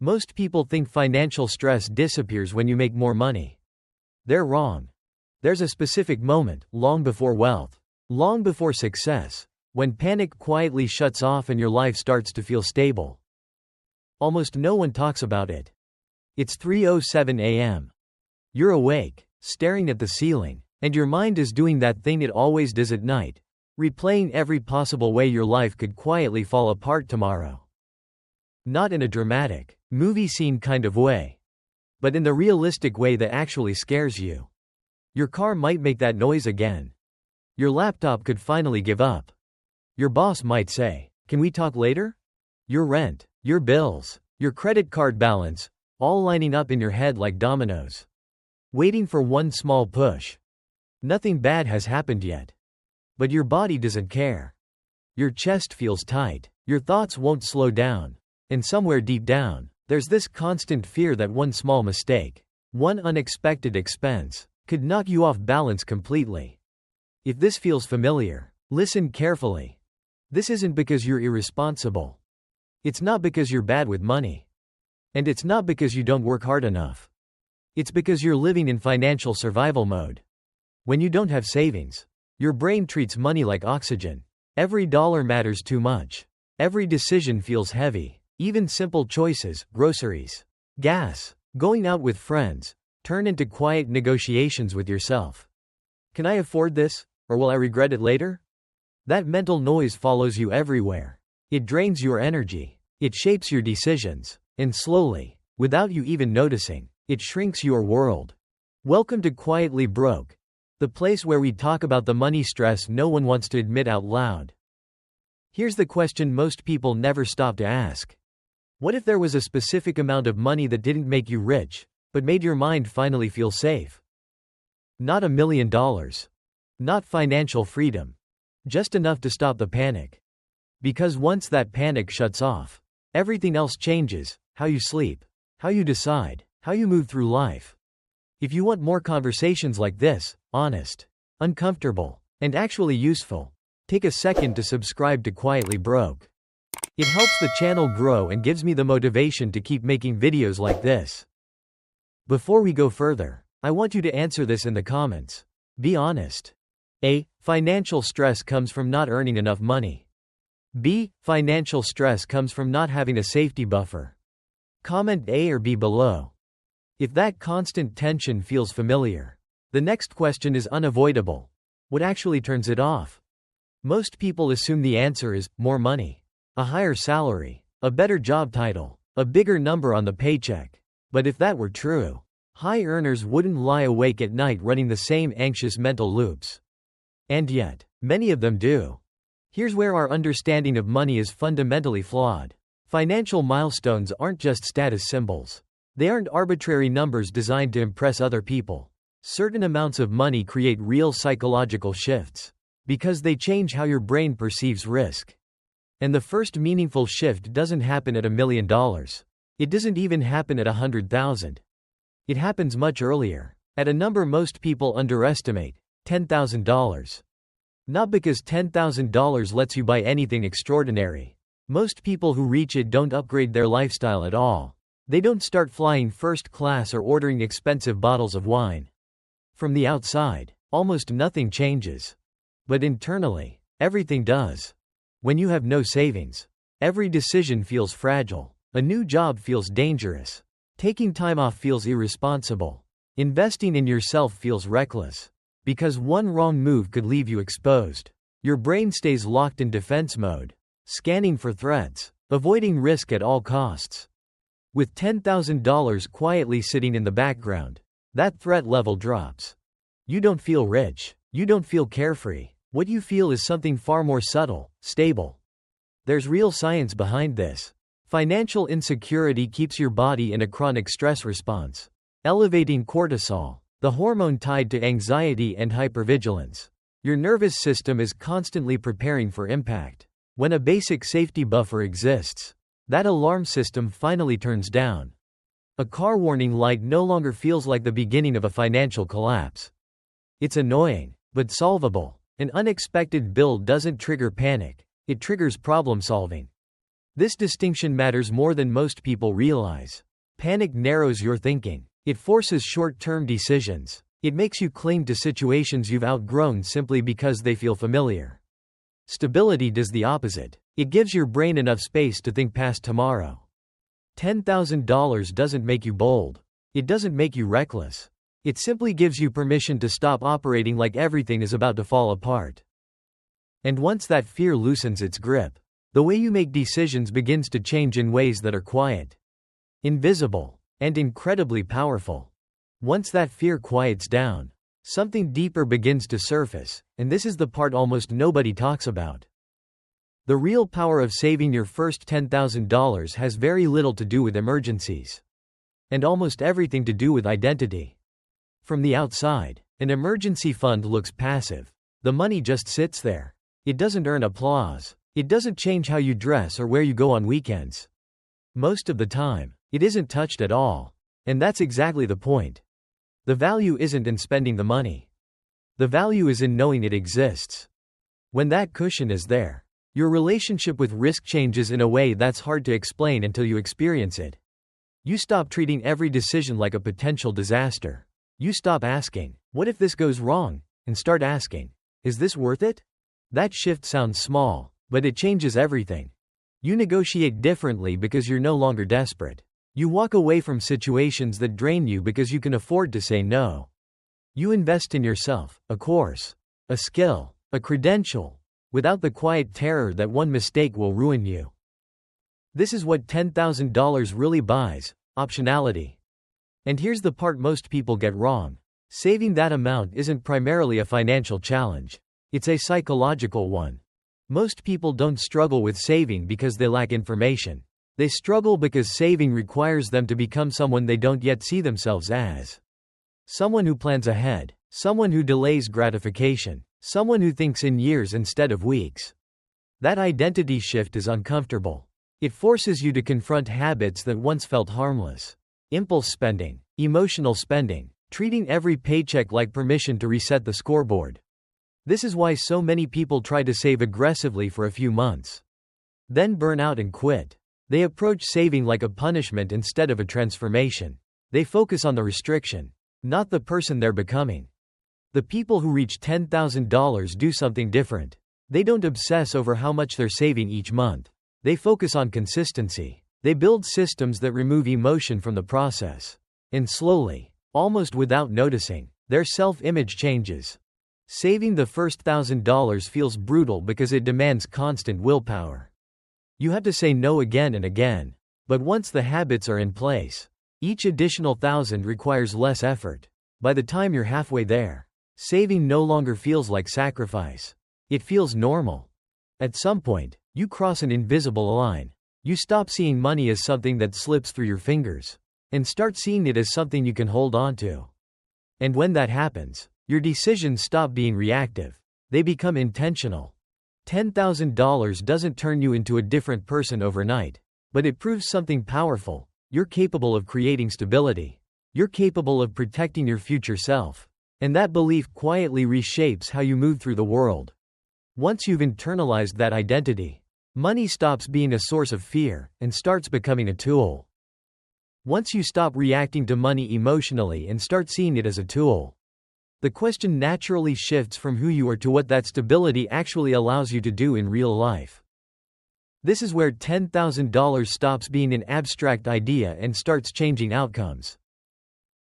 Most people think financial stress disappears when you make more money. They're wrong. There's a specific moment, long before wealth, long before success, when panic quietly shuts off and your life starts to feel stable. Almost no one talks about it. It's 3:07 a.m. You're awake, staring at the ceiling, and your mind is doing that thing it always does at night, replaying every possible way your life could quietly fall apart tomorrow. Not in a dramatic, movie scene kind of way, but in the realistic way that actually scares you. Your car might make that noise again. Your laptop could finally give up. Your boss might say, "Can we talk later?" Your rent, your bills, your credit card balance, all lining up in your head like dominoes, waiting for one small push. Nothing bad has happened yet. But your body doesn't care. Your chest feels tight. Your thoughts won't slow down. And somewhere deep down, there's this constant fear that one small mistake, one unexpected expense, could knock you off balance completely. If this feels familiar, listen carefully. This isn't because you're irresponsible. It's not because you're bad with money. And it's not because you don't work hard enough. It's because you're living in financial survival mode. When you don't have savings, your brain treats money like oxygen. Every dollar matters too much. Every decision feels heavy. Even simple choices, groceries, gas, going out with friends, turn into quiet negotiations with yourself. Can I afford this, or will I regret it later? That mental noise follows you everywhere. It drains your energy. It shapes your decisions. And slowly, without you even noticing, it shrinks your world. Welcome to Quietly Broke, the place where we talk about the money stress no one wants to admit out loud. Here's the question most people never stop to ask. What if there was a specific amount of money that didn't make you rich, but made your mind finally feel safe? Not $1 million. Not financial freedom. Just enough to stop the panic. Because once that panic shuts off, everything else changes: how you sleep, how you decide, how you move through life. If you want more conversations like this, honest, uncomfortable, and actually useful, take a second to subscribe to Quietly Broke. It helps the channel grow and gives me the motivation to keep making videos like this. Before we go further, I want you to answer this in the comments. Be honest. A. Financial stress comes from not earning enough money. B. Financial stress comes from not having a safety buffer. Comment A or B below. If that constant tension feels familiar, the next question is unavoidable. What actually turns it off? Most people assume the answer is more money, a higher salary, a better job title, a bigger number on the paycheck. But if that were true, high earners wouldn't lie awake at night running the same anxious mental loops. And yet, many of them do. Here's where our understanding of money is fundamentally flawed. Financial milestones aren't just status symbols. They aren't arbitrary numbers designed to impress other people. Certain amounts of money create real psychological shifts, because they change how your brain perceives risk. And the first meaningful shift doesn't happen at $1 million. It doesn't even happen at 100,000. It happens much earlier, at a number most people underestimate: $10,000. Not because $10,000 lets you buy anything extraordinary. Most people who reach it don't upgrade their lifestyle at all. They don't start flying first class or ordering expensive bottles of wine. From the outside, almost nothing changes. But internally, everything does. When you have no savings, every decision feels fragile. A new job feels dangerous. Taking time off feels irresponsible. Investing in yourself feels reckless. Because one wrong move could leave you exposed. Your brain stays locked in defense mode, scanning for threats, avoiding risk at all costs. With $10,000 quietly sitting in the background, that threat level drops. You don't feel rich. You don't feel carefree. What you feel is something far more subtle, stable. There's real science behind this. Financial insecurity keeps your body in a chronic stress response, elevating cortisol, the hormone tied to anxiety and hypervigilance. Your nervous system is constantly preparing for impact. When a basic safety buffer exists, that alarm system finally turns down. A car warning light no longer feels like the beginning of a financial collapse. It's annoying, but solvable. An unexpected bill doesn't trigger panic, it triggers problem solving. This distinction matters more than most people realize. Panic narrows your thinking. It forces short-term decisions. It makes you cling to situations you've outgrown simply because they feel familiar. Stability does the opposite. It gives your brain enough space to think past tomorrow. $10,000 doesn't make you bold. It doesn't make you reckless. It simply gives you permission to stop operating like everything is about to fall apart. And once that fear loosens its grip, the way you make decisions begins to change in ways that are quiet, invisible, and incredibly powerful. Once that fear quiets down, something deeper begins to surface, and this is the part almost nobody talks about. The real power of saving your first $10,000 has very little to do with emergencies, and almost everything to do with identity. From the outside, an emergency fund looks passive. The money just sits there. It doesn't earn applause. It doesn't change how you dress or where you go on weekends. Most of the time, it isn't touched at all. And that's exactly the point. The value isn't in spending the money. The value is in knowing it exists. When that cushion is there, your relationship with risk changes in a way that's hard to explain until you experience it. You stop treating every decision like a potential disaster. You stop asking, "What if this goes wrong?" and start asking, "Is this worth it?" That shift sounds small, but it changes everything. You negotiate differently because you're no longer desperate. You walk away from situations that drain you because you can afford to say no. You invest in yourself, a course, a skill, a credential, without the quiet terror that one mistake will ruin you. This is what $10,000 really buys: optionality. And here's the part most people get wrong. Saving that amount isn't primarily a financial challenge. It's a psychological one. Most people don't struggle with saving because they lack information. They struggle because saving requires them to become someone they don't yet see themselves as. Someone who plans ahead. Someone who delays gratification. Someone who thinks in years instead of weeks. That identity shift is uncomfortable. It forces you to confront habits that once felt harmless. Impulse spending, emotional spending, treating every paycheck like permission to reset the scoreboard. This is why so many people try to save aggressively for a few months, then burn out and quit. They approach saving like a punishment instead of a transformation. They focus on the restriction, not the person they're becoming. The people who reach $10,000 do something different. They don't obsess over how much they're saving each month. They focus on consistency. They build systems that remove emotion from the process. And slowly, almost without noticing, their self-image changes. Saving the first $1,000 feels brutal because it demands constant willpower. You have to say no again and again. But once the habits are in place, each additional $1,000 requires less effort. By the time you're halfway there, saving no longer feels like sacrifice. It feels normal. At some point, you cross an invisible line. You stop seeing money as something that slips through your fingers, and start seeing it as something you can hold on to. And when that happens, your decisions stop being reactive. They become intentional. $10,000 doesn't turn you into a different person overnight, but it proves something powerful. You're capable of creating stability. You're capable of protecting your future self. And that belief quietly reshapes how you move through the world. Once you've internalized that identity, money stops being a source of fear and starts becoming a tool. Once you stop reacting to money emotionally and start seeing it as a tool, the question naturally shifts from who you are to what that stability actually allows you to do in real life. This is where $10,000 stops being an abstract idea and starts changing outcomes.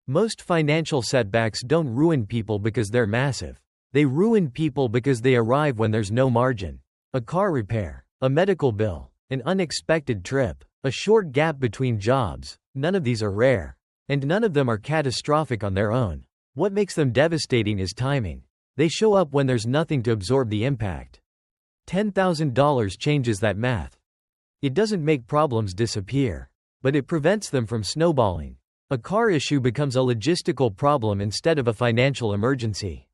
Most financial setbacks don't ruin people because they're massive. They ruin people because they arrive when there's no margin. A car repair, a medical bill, an unexpected trip, a short gap between jobs. None of these are rare. And none of them are catastrophic on their own. What makes them devastating is timing. They show up when there's nothing to absorb the impact. $10,000 changes that math. It doesn't make problems disappear, but it prevents them from snowballing. A car issue becomes a logistical problem instead of a financial emergency.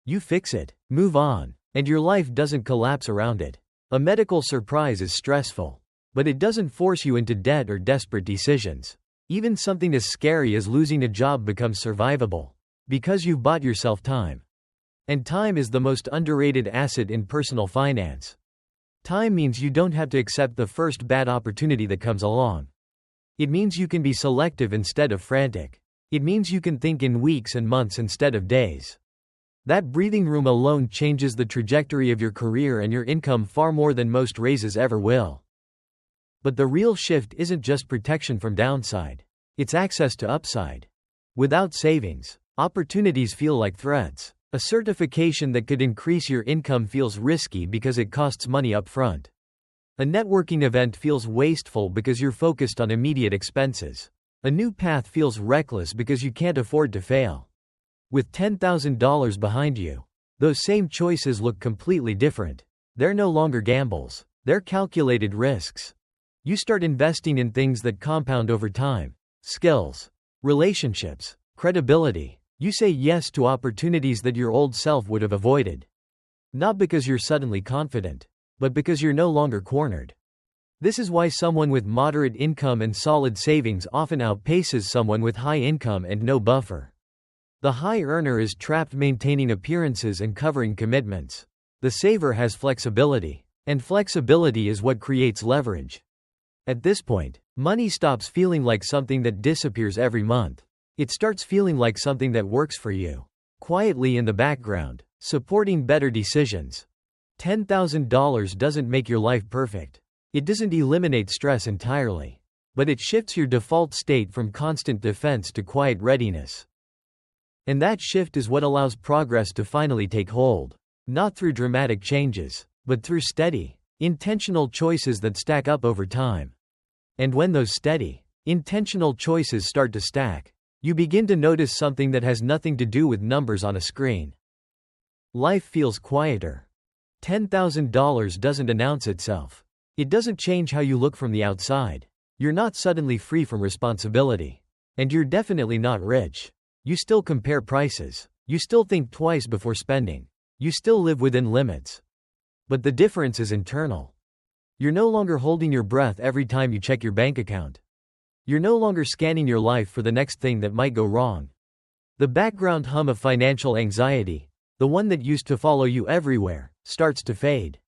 You fix it, move on, and your life doesn't collapse around it. A medical surprise is stressful, but it doesn't force you into debt or desperate decisions. Even something as scary as losing a job becomes survivable, because you've bought yourself time. And time is the most underrated asset in personal finance. Time means you don't have to accept the first bad opportunity that comes along. It means you can be selective instead of frantic. It means you can think in weeks and months instead of days. That breathing room alone changes the trajectory of your career and your income far more than most raises ever will. But the real shift isn't just protection from downside. It's access to upside. Without savings, opportunities feel like threats. A certification that could increase your income feels risky because it costs money up front. A networking event feels wasteful because you're focused on immediate expenses. A new path feels reckless because you can't afford to fail. With $10,000 behind you, those same choices look completely different. They're no longer gambles. They're calculated risks. You start investing in things that compound over time. Skills, relationships, credibility. You say yes to opportunities that your old self would have avoided. Not because you're suddenly confident, but because you're no longer cornered. This is why someone with moderate income and solid savings often outpaces someone with high income and no buffer. The high earner is trapped maintaining appearances and covering commitments. The saver has flexibility, and flexibility is what creates leverage. At this point, money stops feeling like something that disappears every month. It starts feeling like something that works for you, quietly in the background, supporting better decisions. $10,000 doesn't make your life perfect. It doesn't eliminate stress entirely, but it shifts your default state from constant defense to quiet readiness. And that shift is what allows progress to finally take hold, not through dramatic changes, but through steady, intentional choices that stack up over time. And when those steady, intentional choices start to stack, you begin to notice something that has nothing to do with numbers on a screen. Life feels quieter. $10,000 doesn't announce itself. It doesn't change how you look from the outside. You're not suddenly free from responsibility. And you're definitely not rich. You still compare prices. You still think twice before spending. You still live within limits. But the difference is internal. You're no longer holding your breath every time you check your bank account. You're no longer scanning your life for the next thing that might go wrong. The background hum of financial anxiety, the one that used to follow you everywhere, starts to fade.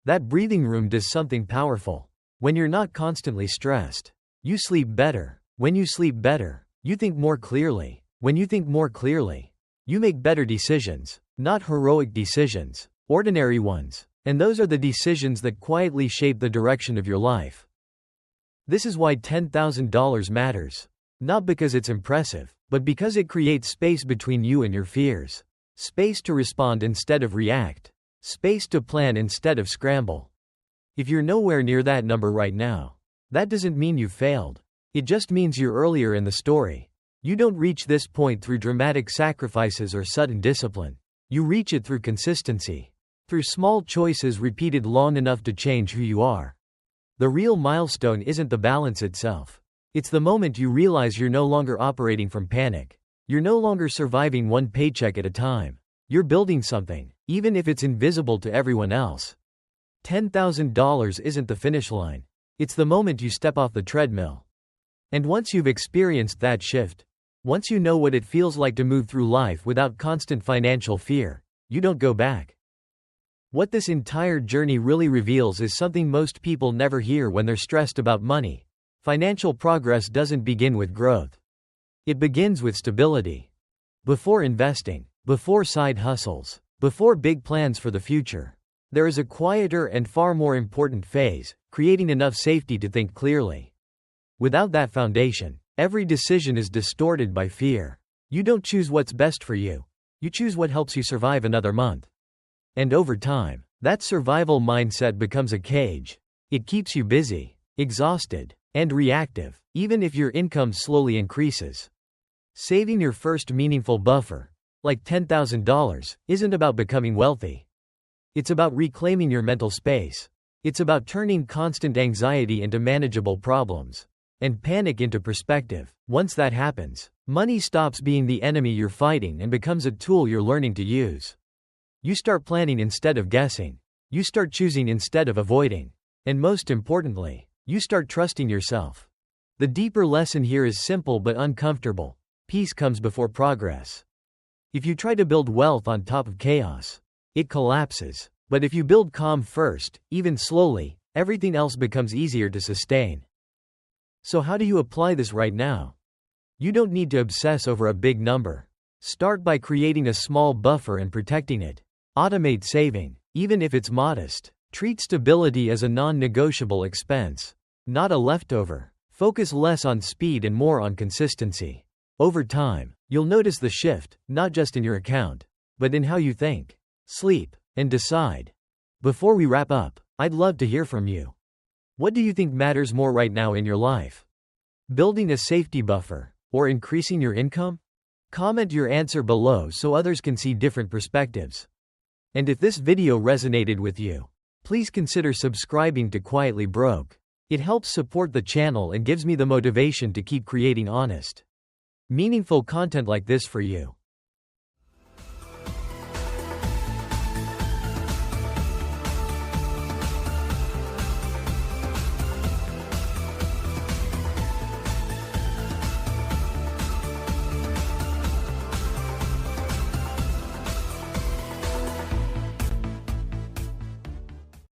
That breathing room does something powerful. When you're not constantly stressed, you sleep better. When you sleep better, you think more clearly. When you think more clearly, you make better decisions, not heroic decisions, ordinary ones. And those are the decisions that quietly shape the direction of your life. This is why $10,000 matters. Not because it's impressive, but because it creates space between you and your fears. Space to respond instead of react. Space to plan instead of scramble. If you're nowhere near that number right now, that doesn't mean you've failed. It just means you're earlier in the story. You don't reach this point through dramatic sacrifices or sudden discipline. You reach it through consistency. Through small choices repeated long enough to change who you are. The real milestone isn't the balance itself. It's the moment you realize you're no longer operating from panic. You're no longer surviving one paycheck at a time. You're building something, even if it's invisible to everyone else. $10,000 isn't the finish line. It's the moment you step off the treadmill. And once you've experienced that shift, once you know what it feels like to move through life without constant financial fear, you don't go back. What this entire journey really reveals is something most people never hear when they're stressed about money. Financial progress doesn't begin with growth. It begins with stability. Before investing, before side hustles, before big plans for the future, there is a quieter and far more important phase, creating enough safety to think clearly. Without that foundation, every decision is distorted by fear. You don't choose what's best for you. You choose what helps you survive another month. And over time, that survival mindset becomes a cage. It keeps you busy, exhausted, and reactive, even if your income slowly increases. Saving your first meaningful buffer, like $10,000, isn't about becoming wealthy. It's about reclaiming your mental space. It's about turning constant anxiety into manageable problems, and panic into perspective. Once that happens, money stops being the enemy you're fighting and becomes a tool you're learning to use. You start planning instead of guessing. You start choosing instead of avoiding. And most importantly, you start trusting yourself. The deeper lesson here is simple but uncomfortable. Peace comes before progress. If you try to build wealth on top of chaos, it collapses. But if you build calm first, even slowly, everything else becomes easier to sustain. So how do you apply this right now? You don't need to obsess over a big number. Start by creating a small buffer and protecting it. Automate saving, even if it's modest. Treat stability as a non-negotiable expense, not a leftover. Focus less on speed and more on consistency. Over time, you'll notice the shift, not just in your account, but in how you think, sleep, and decide. Before we wrap up, I'd love to hear from you. What do you think matters more right now in your life? Building a safety buffer, or increasing your income? Comment your answer below so others can see different perspectives. And if this video resonated with you, please consider subscribing to Quietly Broke. It helps support the channel and gives me the motivation to keep creating honest, meaningful content like this for you.